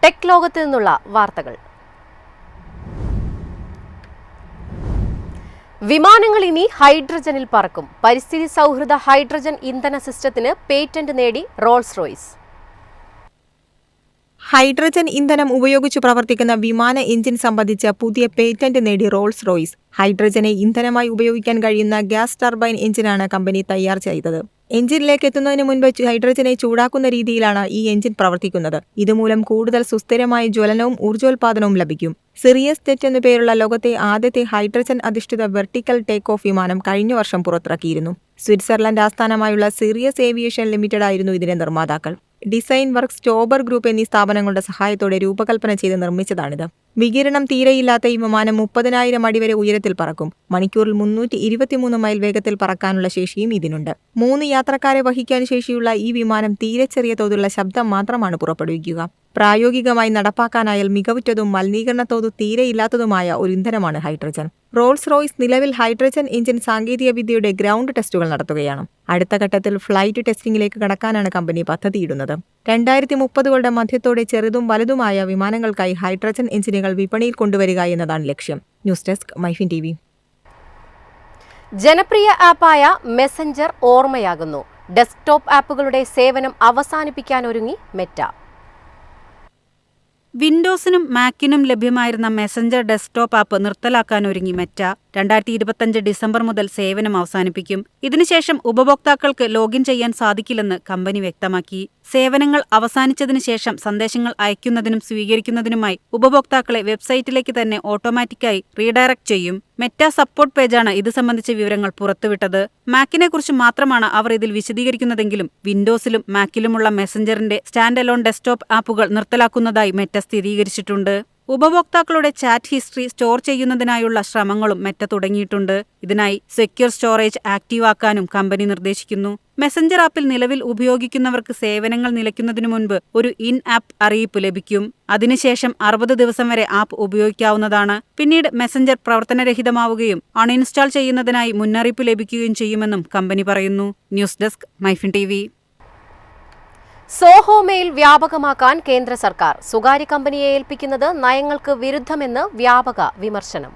Tech ലോകത്ത് നിന്നുള്ള വാർത്തകൾ. വിമാനങ്ങൾ ഇനി ഹൈഡ്രജനിൽ പറക്കും. പരിസ്ഥിതി സൗഹൃദ ഹൈഡ്രജൻ ഇന്ധന സിസ്റ്റത്തിന് പേറ്റന്റ് നേടി റോൾസ് റോയ്സ്. ഹൈഡ്രജൻ ഇന്ധനം ഉപയോഗിച്ചു പ്രവർത്തിക്കുന്ന വിമാന എഞ്ചിൻ സംബന്ധിച്ച പുതിയ പേറ്റന്റ് നേടി റോൾസ് റോയ്സ്. ഹൈഡ്രജനെ ഇന്ധനമായി ഉപയോഗിക്കാൻ കഴിയുന്ന ഗ്യാസ് ടർബൈൻ എഞ്ചിനാണ് കമ്പനി തയ്യാർ ചെയ്തത്. എഞ്ചിനിലേക്ക് എത്തുന്നതിന് മുൻപ് ഹൈഡ്രജനെ ചൂടാക്കുന്ന രീതിയിലാണ് ഈ എഞ്ചിൻ പ്രവർത്തിക്കുന്നത്. ഇതുമൂലം കൂടുതൽ സുസ്ഥിരമായ ജ്വലനവും ഊർജ്ജോൽപാദനവും ലഭിക്കും. സിറിയസ് ജെറ്റ് എന്നു പേരുള്ള ലോകത്തെ ആദ്യത്തെ ഹൈഡ്രജൻ അധിഷ്ഠിത വെർട്ടിക്കൽ ടേക്ക് ഓഫ് വിമാനം കഴിഞ്ഞ വർഷം പുറത്തിറക്കിയിരുന്നു. സ്വിറ്റ്സർലൻഡ് ആസ്ഥാനമായുള്ള സിറിയസ് ഏവിയേഷൻ ലിമിറ്റഡ് ആയിരുന്നു ഇതിന്റെ നിർമ്മാതാക്കൾ. ഡിസൈൻ വർക്ക്, സ്റ്റോബർ ഗ്രൂപ്പ് എന്നീ സ്ഥാപനങ്ങളുടെ സഹായത്തോടെ രൂപകൽപ്പന ചെയ്ത് നിർമ്മിച്ചതാണിത്. വികിരണം തീരെയില്ലാത്ത ഈ വിമാനം 30,000 അടി വരെ ഉയരത്തിൽ പറക്കും. മണിക്കൂറിൽ 323 മൈൽ വേഗത്തിൽ പറക്കാനുള്ള ശേഷിയും ഇതിനുണ്ട്. 3 യാത്രക്കാരെ വഹിക്കാൻ ശേഷിയുള്ള ഈ വിമാനം തീരെ ചെറിയ തോതിലുള്ള ശബ്ദം മാത്രമാണ് പുറപ്പെടുവിക്കുക. പ്രായോഗികമായി നടപ്പാക്കാനായാൽ മികവുറ്റതും മലിനീകരണ തോത് തീരെയില്ലാത്തതുമായ ഒരു ഇന്ധനമാണ് ഹൈഡ്രജൻ. റോൾസ് റോയ്സ് നിലവിൽ ഹൈഡ്രജൻ എഞ്ചിൻ സാങ്കേതികവിദ്യയുടെ ഗ്രൗണ്ട് ടെസ്റ്റുകൾ നടത്തുകയാണ്. അടുത്ത ഘട്ടത്തിൽ ഫ്ലൈറ്റ് ടെസ്റ്റിംഗിലേക്ക് കടക്കാനാണ് കമ്പനി പദ്ധതിയിടുന്നത്. 2030കളുടെ മധ്യത്തോടെ ചെറുതും വലുതുമായ വിമാനങ്ങൾക്കായി ഹൈഡ്രജൻ എഞ്ചിനുകൾ വിപണിയിൽ കൊണ്ടുവരിക എന്നതാണ് ലക്ഷ്യം. News desk Myfin TV. ജനപ്രിയ ആപ്പായ മെസഞ്ചർ ഓർമ്മയാകുന്നു. ഡെസ്ക്ടോപ്പ് ആപ്പുകളുടെ സേവനം അവസാനിപ്പിക്കാനൊരുങ്ങി മെറ്റ. വിൻഡോസിനും മാക്കിനും ലഭ്യമായിരുന്ന മെസഞ്ചർ ഡെസ്ക്ടോപ്പ് ആപ്പ് നിർത്തലാക്കാനൊരുങ്ങി മെറ്റ. 2025 ഡിസംബർ മുതൽ സേവനം അവസാനിപ്പിക്കും. ഇതിനുശേഷം ഉപഭോക്താക്കൾക്ക് ലോഗിൻ ചെയ്യാൻ സാധിക്കില്ലെന്ന് കമ്പനി വ്യക്തമാക്കി. സേവനങ്ങൾ അവസാനിച്ചതിനു ശേഷം സന്ദേശങ്ങൾ അയക്കുന്നതിനും സ്വീകരിക്കുന്നതിനുമായി ഉപഭോക്താക്കളെ വെബ്സൈറ്റിലേക്ക് തന്നെ ഓട്ടോമാറ്റിക്കായി റീഡയറക്ട് ചെയ്യും. മെറ്റ സപ്പോർട്ട് പേജാണ് ഇത് സംബന്ധിച്ച വിവരങ്ങൾ പുറത്തുവിട്ടത്. മാക്കിനെക്കുറിച്ച് മാത്രമാണ് അവർ ഇതിൽ വിശദീകരിക്കുന്നതെങ്കിലും വിൻഡോസിലും മാക്കിലുമുള്ള മെസഞ്ചറിന്റെ സ്റ്റാൻഡ് അലോൺ ഡെസ്ക്ടോപ്പ് ആപ്പുകൾ നിർത്തലാക്കുന്നതായി മെറ്റ സ്ഥിരീകരിച്ചിട്ടുണ്ട്. ഉപഭോക്താക്കളുടെ ചാറ്റ് ഹിസ്റ്ററി സ്റ്റോർ ചെയ്യുന്നതിനായുള്ള ശ്രമങ്ങളും മെറ്റ തുടങ്ങിയിട്ടുണ്ട്. ഇതിനായി സെക്യൂർ സ്റ്റോറേജ് ആക്റ്റീവ് ആക്കാനും കമ്പനി നിർദ്ദേശിക്കുന്നു. മെസഞ്ചർ ആപ്പിൽ നിലവിൽ ഉപയോഗിക്കുന്നവർക്ക് സേവനങ്ങൾ നിലയ്ക്കുന്നതിനു മുൻപ് ഒരു ഇൻ ആപ്പ് അറിയിപ്പ് ലഭിക്കും. അതിനുശേഷം 60 ദിവസം വരെ ആപ്പ് ഉപയോഗിക്കാവുന്നതാണ്. പിന്നീട് മെസഞ്ചർ പ്രവർത്തനരഹിതമാവുകയും അൺഇൻസ്റ്റാൾ ചെയ്യുന്നതിനായി മുന്നറിയിപ്പ് ലഭിക്കുകയും ചെയ്യുമെന്നും കമ്പനി പറയുന്നു. News desk Myfin TV. Zoho mail വ്യാപകമാക്കാൻ കേന്ദ്ര സർക്കാർ. സ്വകാര്യ കമ്പനിയെ ഏൽപ്പിക്കുന്നത് നയങ്ങൾക്ക് വിരുദ്ധമെന്ന് വ്യാപക വിമർശനം.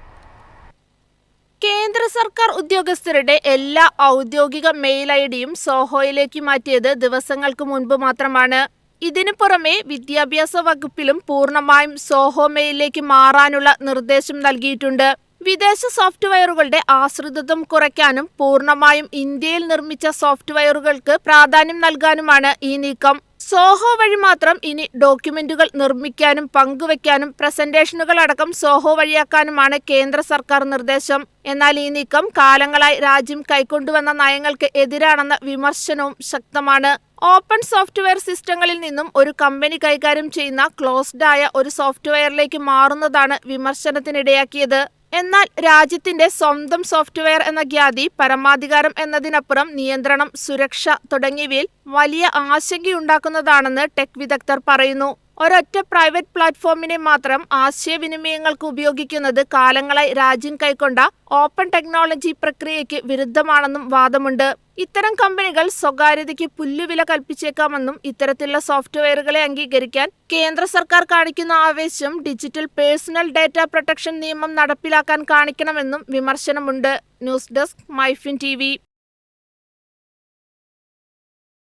കേന്ദ്ര സർക്കാർ ഉദ്യോഗസ്ഥരുടെ എല്ലാ ഔദ്യോഗിക മെയിൽ ഐഡിയും സോഹോയിലേക്ക് മാറ്റിയത് ദിവസങ്ങൾക്ക് മുൻപ് മാത്രമാണ്. ഇതിനു പുറമെ വിദ്യാഭ്യാസ വകുപ്പിലും പൂർണ്ണമായും സോഹോ മെയിലിലേക്ക് മാറാനുള്ള നിർദ്ദേശം നൽകിയിട്ടുണ്ട്. വിദേശ സോഫ്റ്റ്വെയറുകളുടെ ആശ്രിതത്വം കുറയ്ക്കാനും പൂർണ്ണമായും ഇന്ത്യയിൽ നിർമ്മിച്ച സോഫ്റ്റ്വെയറുകൾക്ക് പ്രാധാന്യം നൽകാനുമാണ് ഈ നീക്കം. സോഹോ വഴി മാത്രം ഇനി ഡോക്യുമെന്റുകൾ നിർമ്മിക്കാനും പങ്കുവയ്ക്കാനും പ്രസന്റേഷനുകൾ അടക്കം സോഹോ വഴിയാക്കാനുമാണ് കേന്ദ്ര സർക്കാർ നിർദ്ദേശം. എന്നാൽ ഈ നീക്കം കാലങ്ങളായി രാജ്യം കൈക്കൊണ്ടുവന്ന നയങ്ങൾക്ക് എതിരാണെന്ന വിമർശനവും ശക്തമാണ്. ഓപ്പൺ സോഫ്റ്റ്വെയർ സിസ്റ്റങ്ങളിൽ നിന്നും ഒരു കമ്പനി കൈകാര്യം ചെയ്യുന്ന ക്ലോസ്ഡ് ആയ ഒരു സോഫ്റ്റ്വെയറിലേക്ക് മാറുന്നതാണ് വിമർശനത്തിനിടയാക്കിയത്. എന്നാൽ രാജ്യത്തിന്റെ സ്വന്തം സോഫ്റ്റ്വെയർ എന്ന ഖ്യാതി, പരമാധികാരം എന്നതിനപ്പുറം നിയന്ത്രണം, സുരക്ഷ തുടങ്ങിയവയിൽ വലിയ ആശങ്കയുണ്ടാക്കുന്നതാണെന്ന് ടെക് വിദഗ്ധർ പറയുന്നു. ഒരൊറ്റ പ്രൈവറ്റ് പ്ലാറ്റ്ഫോമിനെ മാത്രം ആശയവിനിമയങ്ങൾക്ക് ഉപയോഗിക്കുന്നത് കാലങ്ങളായി രാജ്യം കൈക്കൊണ്ട ഓപ്പൺ ടെക്നോളജി പ്രക്രിയയ്ക്ക് വിരുദ്ധമാണെന്നും വാദമുണ്ട്. ഇത്തരം കമ്പനികൾ സ്വകാര്യതയ്ക്ക് പുല്ലുവില കൽപ്പിച്ചേക്കാമെന്നും ഇത്തരത്തിലുള്ള സോഫ്റ്റ്വെയറുകളെ അംഗീകരിക്കാൻ കേന്ദ്ര സർക്കാർ കാണിക്കുന്ന ആവേശം ഡിജിറ്റൽ പേഴ്സണൽ ഡാറ്റ പ്രൊട്ടക്ഷൻ നിയമം നടപ്പിലാക്കാൻ കാണിക്കണമെന്നും വിമർശനമുണ്ട്. News desk Myfin TV.